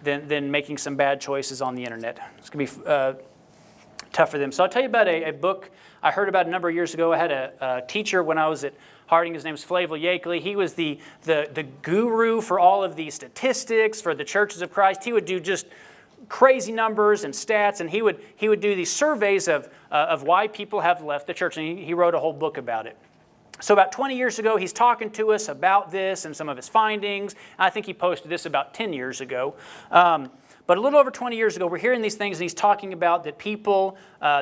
than making some bad choices on the internet. It's going to be tough for them. So I'll tell you about a book I heard about a number of years ago. I had a teacher when I was at Harding. His name was Flavel Yakeley. He was the guru for all of the statistics for the churches of Christ. He would do just crazy numbers and stats, and he would do these surveys of why people have left the church, and he wrote a whole book about it. So about 20 years ago, he's talking to us about this and some of his findings. I think he posted this about 10 years ago. But a little over 20 years ago, we're hearing these things, and he's talking about that people,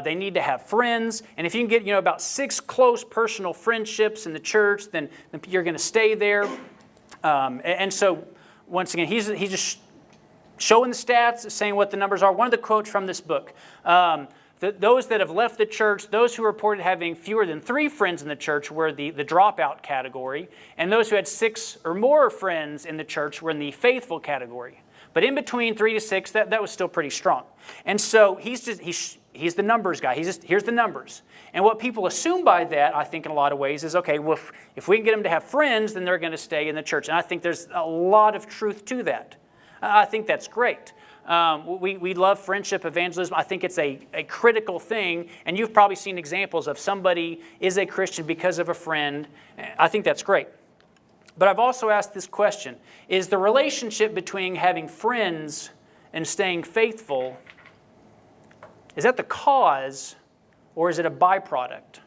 they need to have friends. And if you can get about 6 close personal friendships in the church, then you're going to stay there. And so, once again, he's just showing the stats, saying what the numbers are. One of the quotes from this book, those that have left the church, those who reported having fewer than 3 friends in the church were the dropout category, and those who had 6 or more friends in the church were in the faithful category. But in between 3 to 6, that was still pretty strong. And so he's the numbers guy. Here's the numbers. And what people assume by that, I think in a lot of ways, is, okay, well, if we can get them to have friends, then they're going to stay in the church. And I think there's a lot of truth to that. I think that's great. We love friendship evangelism. I think it's a critical thing. And you've probably seen examples of somebody is a Christian because of a friend. I think that's great. But I've also asked this question: is the relationship between having friends and staying faithful, is that the cause or is it a byproduct?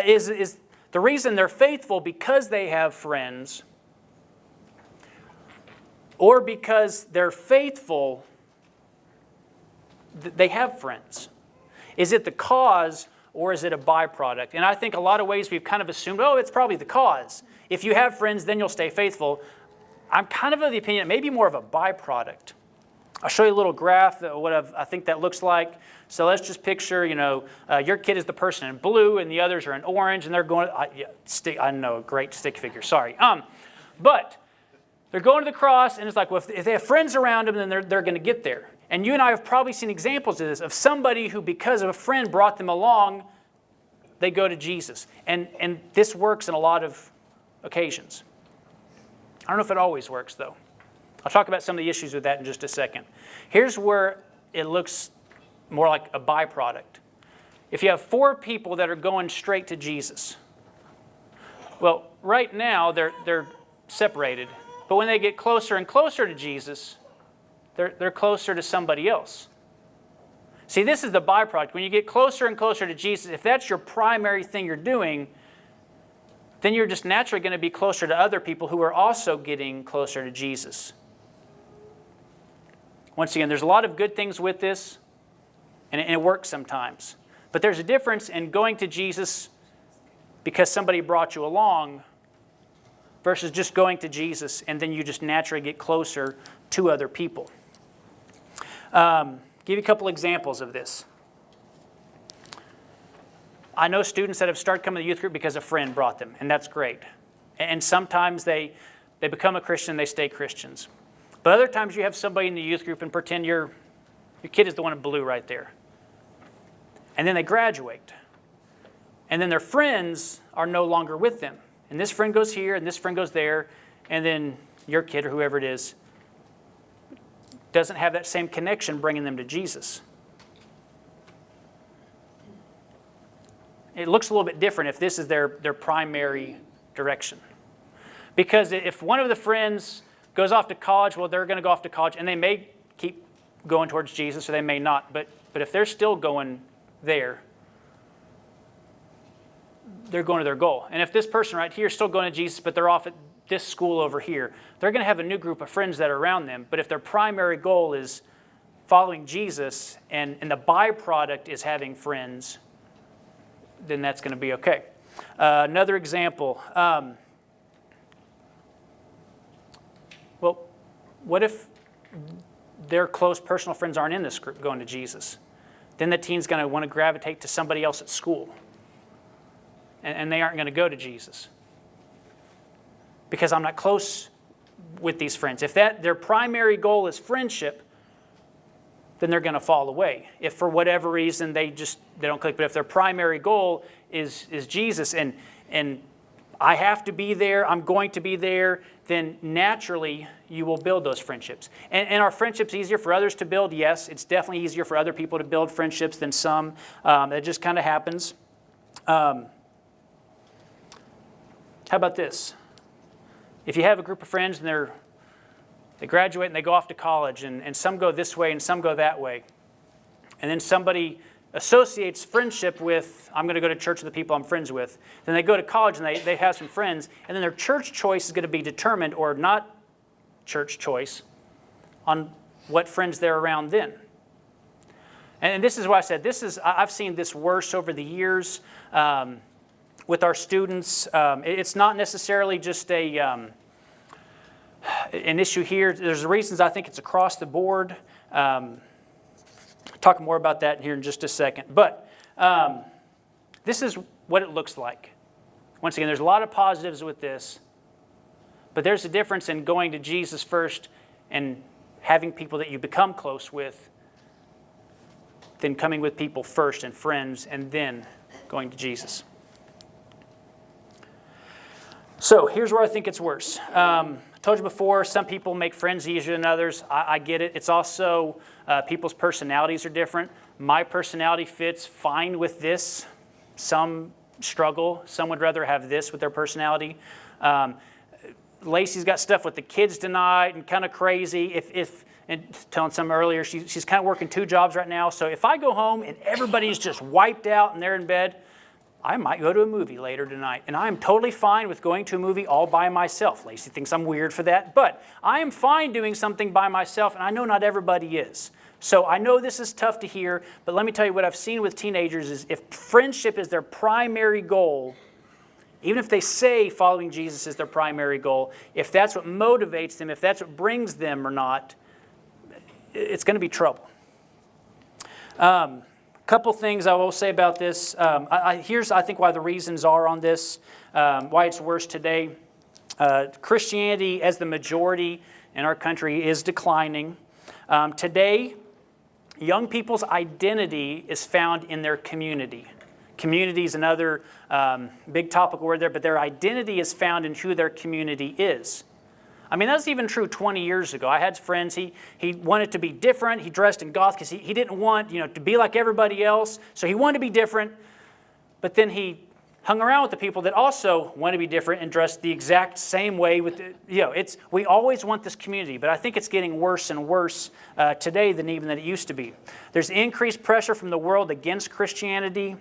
Is the reason they're faithful because they have friends, or because they're faithful, they have friends? Is it the cause or is it a byproduct? And I think a lot of ways we've kind of assumed, it's probably the cause. If you have friends, then you'll stay faithful. I'm kind of the opinion it may be more of a byproduct. I'll show you a little graph of what I think that looks like. So let's just picture, your kid is the person in blue and the others are in orange, and they're going, I know, a great stick figure, sorry. But they're going to the cross, and it's like, well, if they have friends around them, then they're going to get there. And you and I have probably seen examples of this, of somebody who, because of a friend, brought them along, they go to Jesus. And this works in a lot of occasions. I don't know if it always works, though. I'll talk about some of the issues with that in just a second. Here's where it looks more like a byproduct. If you have 4 people that are going straight to Jesus, well, right now they're separated. But when they get closer and closer to Jesus, they're closer to somebody else. See, this is the byproduct. When you get closer and closer to Jesus, if that's your primary thing you're doing, then you're just naturally going to be closer to other people who are also getting closer to Jesus. Once again, there's a lot of good things with this, and it works sometimes. But there's a difference in going to Jesus because somebody brought you along versus just going to Jesus and then you just naturally get closer to other people. Give you a couple examples of this. I know students that have started coming to the youth group because a friend brought them, and that's great. And sometimes they become a Christian, they stay Christians. But other times you have somebody in the youth group and pretend your kid is the one in blue right there. And then they graduate. And then their friends are no longer with them. And this friend goes here, and this friend goes there, and then your kid or whoever it is doesn't have that same connection bringing them to Jesus. It looks a little bit different if this is their primary direction. Because if one of the friends goes off to college, well, they're going to go off to college, and they may keep going towards Jesus, or they may not. But if they're still going there, they're going to their goal. And if this person right here is still going to Jesus, but they're off at this school over here, they're going to have a new group of friends that are around them. But if their primary goal is following Jesus, and the byproduct is having friends, then that's going to be okay. Another example. Well, what if their close personal friends aren't in this group going to Jesus? Then the teen's going to want to gravitate to somebody else at school. And they aren't going to go to Jesus. Because I'm not close with these friends. If their primary goal is friendship, then they're going to fall away. If for whatever reason they don't click, but if their primary goal is Jesus and I have to be there, I'm going to be there, then naturally you will build those friendships. And are friendships easier for others to build? Yes, it's definitely easier for other people to build friendships than some. That just kind of happens. How about this? If you have a group of friends and they graduate and they go off to college, and some go this way and some go that way, and then somebody associates friendship with, I'm going to go to church with the people I'm friends with. Then they go to college and they have some friends, and then their church choice is going to be determined, or not church choice, on what friends they're around then. And this is why I said, I've seen this worse over the years with our students. It's not necessarily just an issue here. There's reasons I think it's across the board. Talk more about that here in just a second. But this is what it looks like. Once again, there's a lot of positives with this, but there's a difference in going to Jesus first and having people that you become close with than coming with people first and friends and then going to Jesus. So here's where I think it's worse. I told you before, some people make friends easier than others. I get it. It's also people's personalities are different. My personality fits fine with this. Some struggle. Some would rather have this with their personality. Lacey's got stuff with the kids tonight and kind of crazy. And telling some earlier, she's kind of working 2 jobs right now. So if I go home and everybody's just wiped out and they're in bed, I might go to a movie later tonight. And I am totally fine with going to a movie all by myself. Lacey thinks I'm weird for that. But I am fine doing something by myself, and I know not everybody is. So I know this is tough to hear, but let me tell you what I've seen with teenagers is if friendship is their primary goal, even if they say following Jesus is their primary goal, if that's what motivates them, if that's what brings them or not, it's going to be trouble. Couple things I will say about this. Here's, I think, why the reasons are on this, why it's worse today. Christianity as the majority in our country is declining. Today, young people's identity is found in their community. Community is another big topical word there, but their identity is found in who their community is. I mean, that's even true 20 years ago. I had friends, he wanted to be different. He dressed in goth because he didn't want to be like everybody else. So he wanted to be different. But then he hung around with the people that also want to be different and dressed the exact same way. We always want this community, but I think it's getting worse and worse today than even that it used to be. There's increased pressure from the world against Christianity.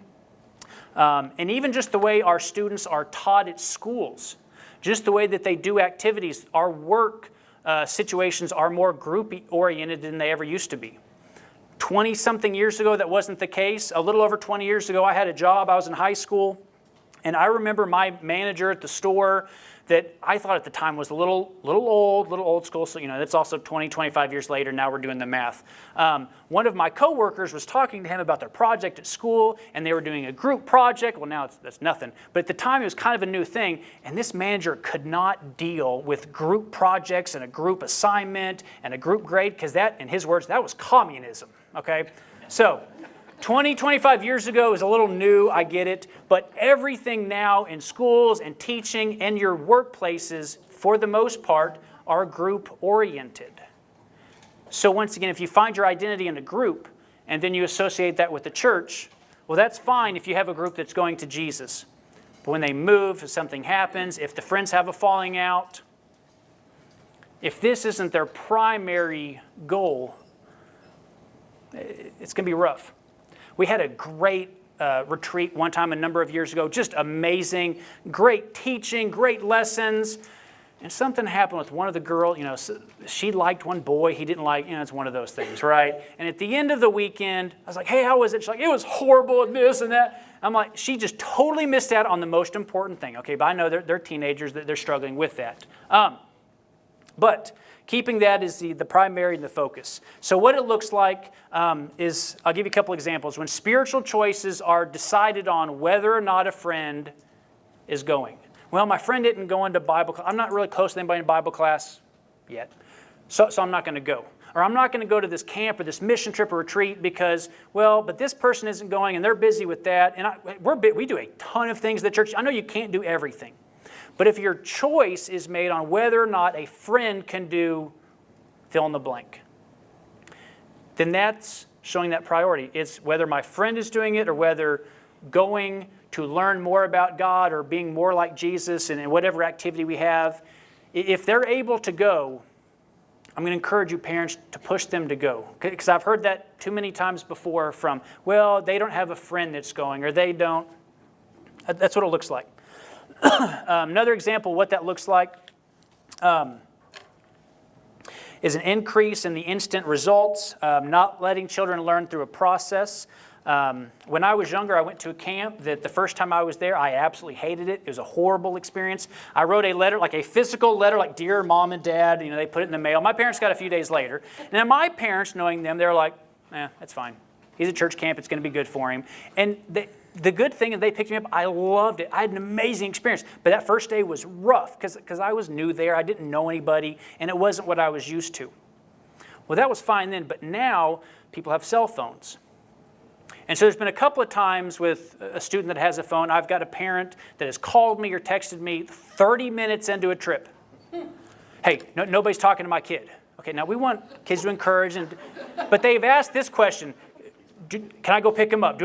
And even just the way our students are taught at schools. Just the way that they do activities, our work situations are more group-oriented than they ever used to be. 20-something years ago, that wasn't the case. A little over 20 years ago, I had a job. I was in high school. And I remember my manager at the store that I thought at the time was a little old school. So, that's also 20, 25 years later. Now we're doing the math. One of my coworkers was talking to him about their project at school, and they were doing a group project. Well, now that's nothing. But at the time, it was kind of a new thing. And this manager could not deal with group projects and a group assignment and a group grade because that, in his words, that was communism. Okay? So 20, 25 years ago is a little new, I get it, but everything now in schools and teaching and your workplaces, for the most part, are group-oriented. So once again, if you find your identity in a group and then you associate that with the church, well, that's fine if you have a group that's going to Jesus. But when they move, if something happens, if the friends have a falling out, if this isn't their primary goal, it's going to be rough. We had a great retreat one time a number of years ago, just amazing, great teaching, great lessons. And something happened with one of the girls, she liked one boy, he didn't like, it's one of those things, right? And at the end of the weekend, I was like, hey, how was it? She's like, it was horrible and this and that. I'm like, she just totally missed out on the most important thing. Okay, but I know they're teenagers, that they're struggling with that. But keeping that is the primary and the focus. So what it looks like is, I'll give you a couple examples. When spiritual choices are decided on whether or not a friend is going. Well, my friend isn't going to Bible class. I'm not really close to anybody in Bible class. yet. So I'm not going to go. Or I'm not going to go to this camp or this mission trip or retreat because, well, but this person isn't going and they're busy with that. And we do a ton of things at the church. I know you can't do everything. But if your choice is made on whether or not a friend can do fill in the blank, then that's showing that priority. It's whether my friend is doing it or whether going to learn more about God or being more like Jesus in whatever activity we have. If they're able to go, I'm going to encourage you parents to push them to go. Because I've heard that too many times before from, well, they don't have a friend that's going or they don't. That's what it looks like. Another example of what that looks like is an increase in the instant results, not letting children learn through a process. When I was younger, I went to a camp that the first time I was there, I absolutely hated it. It was a horrible experience. I wrote a letter, like a physical letter, like, dear mom and dad, they put it in the mail. My parents got it a few days later. And then my parents, knowing them, they're like, that's fine. He's at church camp. It's going to be good for him. And the good thing is they picked me up. I loved it. I had an amazing experience. But that first day was rough because I was new there. I didn't know anybody, and it wasn't what I was used to. Well, that was fine then, but now people have cell phones. And so there's been a couple of times with a student that has a phone, I've got a parent that has called me or texted me 30 minutes into a trip. Hey, nobody's talking to my kid. Okay, now we want kids to encourage, but they've asked this question, can I go pick them up?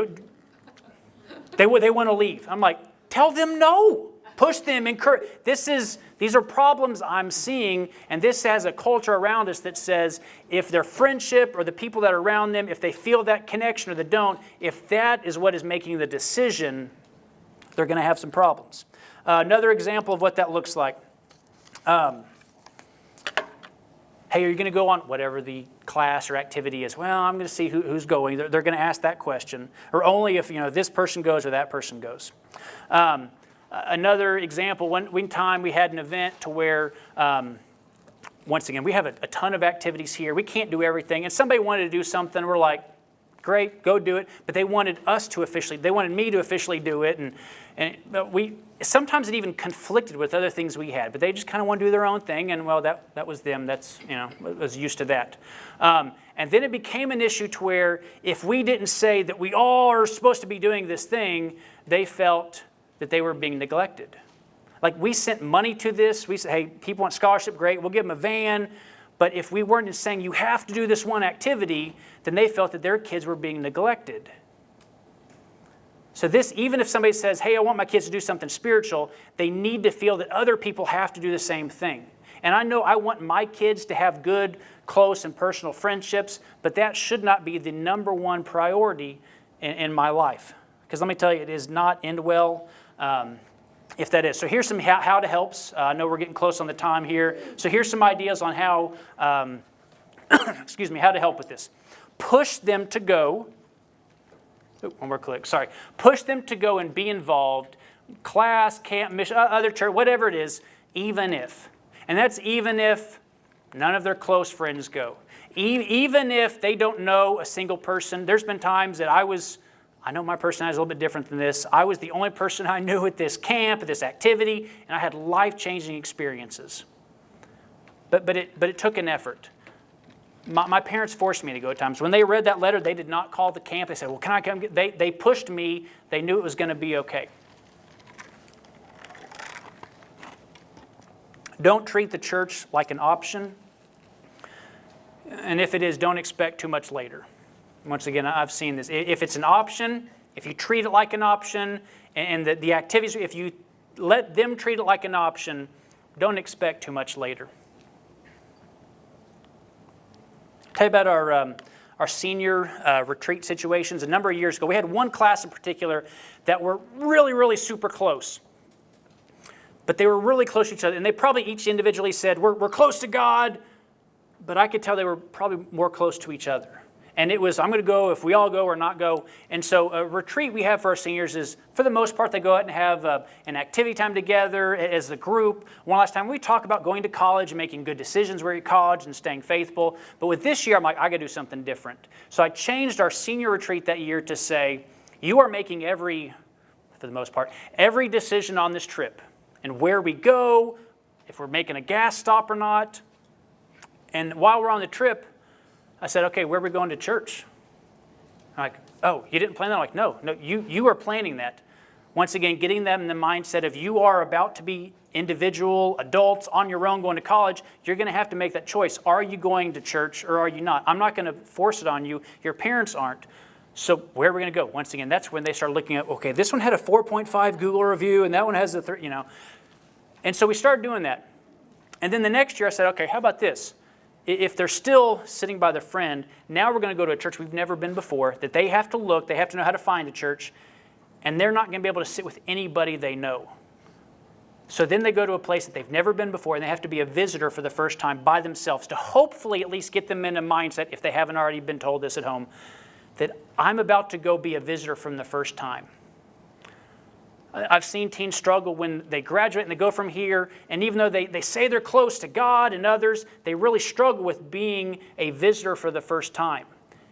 They want to leave. I'm like, tell them no. Push them, encourage. These are problems I'm seeing, and this has a culture around us that says if their friendship or the people that are around them, if they feel that connection or they don't, if that is what is making the decision, they're going to have some problems. Another example of what that looks like. Hey, are you going to go on whatever the class or activity is? Well, I'm going to see who's going. They're going to ask that question. Or only if this person goes or that person goes. Another example, one time we had an event to where, once again, we have a ton of activities here. We can't do everything. And somebody wanted to do something. We're like, great, go do it. But they wanted me to officially do it. And sometimes it even conflicted with other things we had. But they just kind of want to do their own thing. And well, that was them. Was used to that. And then it became an issue to where if we didn't say that we all are supposed to be doing this thing, they felt that they were being neglected. Like we sent money to this. We said, hey, people want scholarship, great. We'll give them a van. But if we weren't saying you have to do this one activity, then they felt that their kids were being neglected. So even if somebody says, hey, I want my kids to do something spiritual, they need to feel that other people have to do the same thing. And I know I want my kids to have good, close, and personal friendships, but that should not be the number one priority in my life. Because let me tell you, it does not end well if that is. So here's some how to helps. I know we're getting close on the time here. So here's some ideas on how, how to help with this. Push them to go. One more click, sorry. Push them to go and be involved. Class, camp, mission, other church, whatever it is, even if. And that's even if none of their close friends go. Even if they don't know a single person. There's been times that I know my personality is a little bit different than this. I was the only person I knew at this camp, at this activity, and I had life-changing experiences. But it took an effort. My parents forced me to go at times. When they read that letter, they did not call the camp. They said, well, can I come? They pushed me. They knew it was going to be okay. Don't treat the church like an option. And if it is, don't expect too much later. Once again, I've seen this. If it's an option, if you treat it like an option, and the activities, if you let them treat it like an option, don't expect too much later. Tell you about our senior retreat situations. A number of years ago, we had one class in particular that were really, really super close. But they were really close to each other, and they probably each individually said, we're close to God, but I could tell they were probably more close to each other. And it was, I'm going to go if we all go or not go. And so a retreat we have for our seniors is, for the most part, they go out and have an activity time together as a group. One last time, we talk about going to college and making good decisions where you're at college and staying faithful. But with this year, I'm like, I got to do something different. So I changed our senior retreat that year to say, you are making for the most part, every decision on this trip. And where we go, if we're making a gas stop or not, And while we're on the trip, I said, okay, where are we going to church? I'm like, oh, you didn't plan that? I'm like, no, you are planning that. Once again, getting them in the mindset of you are about to be individual adults on your own going to college. You're going to have to make that choice. Are you going to church or are you not? I'm not going to force it on you. Your parents aren't. So where are we going to go? Once again, that's when they start looking at, okay, this one had a 4.5 Google review and that one has a 3, And so we started doing that. And then the next year I said, okay, how about this? If they're still sitting by their friend, now we're going to go to a church we've never been before, that they have to look, they have to know how to find a church, and they're not going to be able to sit with anybody they know. So then they go to a place that they've never been before, and they have to be a visitor for the first time by themselves to hopefully at least get them in a mindset, if they haven't already been told this at home, that I'm about to go be a visitor from the first time. I've seen teens struggle when they graduate and they go from here, and even though they say they're close to God and others, they really struggle with being a visitor for the first time.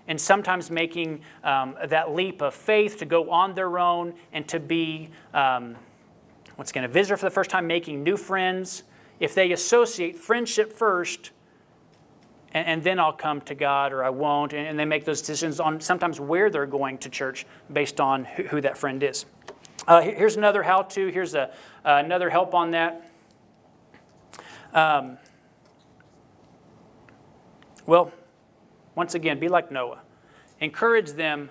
And sometimes making that leap of faith to go on their own and to be, once again, a visitor for the first time, making new friends. If they associate friendship first, and then I'll come to God or I won't, and they make those decisions on sometimes where they're going to church based on who that friend is. Here's another how-to. Here's another help on that. Well, once again, be like Noah. Encourage them,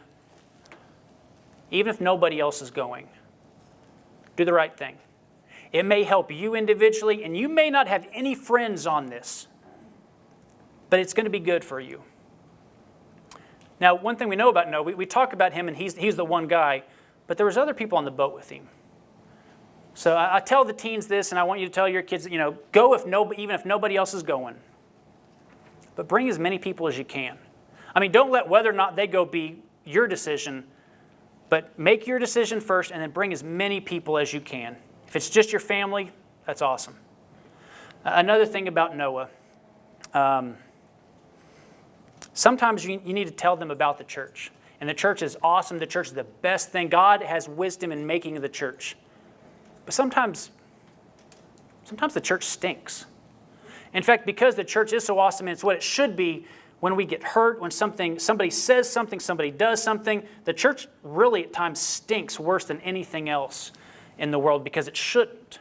even if nobody else is going. Do the right thing. It may help you individually, and you may not have any friends on this, but it's going to be good for you. Now, one thing we know about Noah, we talk about him, and he's the one guy, but there was other people on the boat with him. So I tell the teens this, and I want you to tell your kids, go even if nobody else is going. But bring as many people as you can. I mean, don't let whether or not they go be your decision, but make your decision first and then bring as many people as you can. If it's just your family, that's awesome. Another thing about Noah, sometimes you need to tell them about the church. And the church is awesome. The church is the best thing. God has wisdom in making the church. But sometimes the church stinks. In fact, because the church is so awesome and it's what it should be, when we get hurt, when somebody says something, somebody does something, the church really at times stinks worse than anything else in the world because it shouldn't.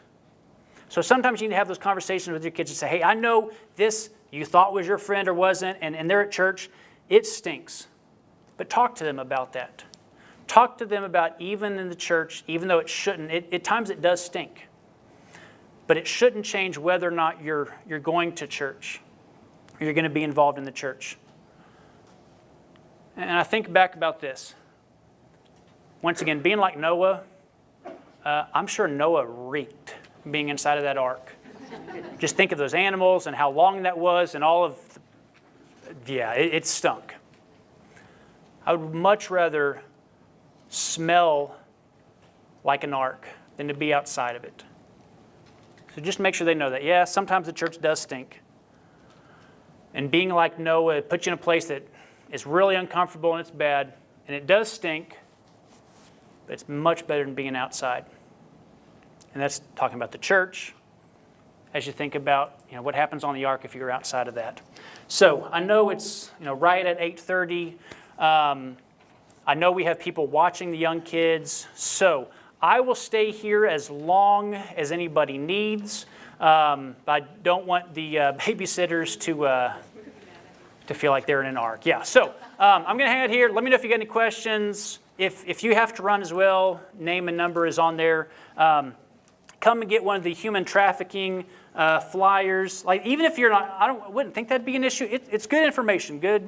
So sometimes you need to have those conversations with your kids and say, hey, I know this you thought was your friend or wasn't, and they're at church. It stinks. But talk to them about that. Talk to them about even in the church, even though it shouldn't, at times it does stink. But it shouldn't change whether or not you're going to church or you're going to be involved in the church. And I think back about this. Once again, being like Noah, I'm sure Noah reeked being inside of that ark. Just think of those animals and how long that was and all of, it stunk. I would much rather smell like an ark than to be outside of it. So just make sure they know that. Yeah, sometimes the church does stink. And being like Noah, it puts you in a place that is really uncomfortable and it's bad. And it does stink, but it's much better than being outside. And that's talking about the church as you think about what happens on the ark if you're outside of that. So I know it's right at 8:30. I know we have people watching the young kids, so I will stay here as long as anybody needs. I don't want the babysitters to feel like they're in an ark. Yeah, so I'm going to hang out here. Let me know if you got any questions. If you have to run as well, name and number is on there. Come and get one of the human trafficking flyers. Like even if you're not, I wouldn't think that'd be an issue. It's good information, good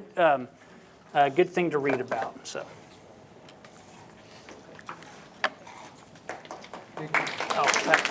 thing to read about. So. Oh,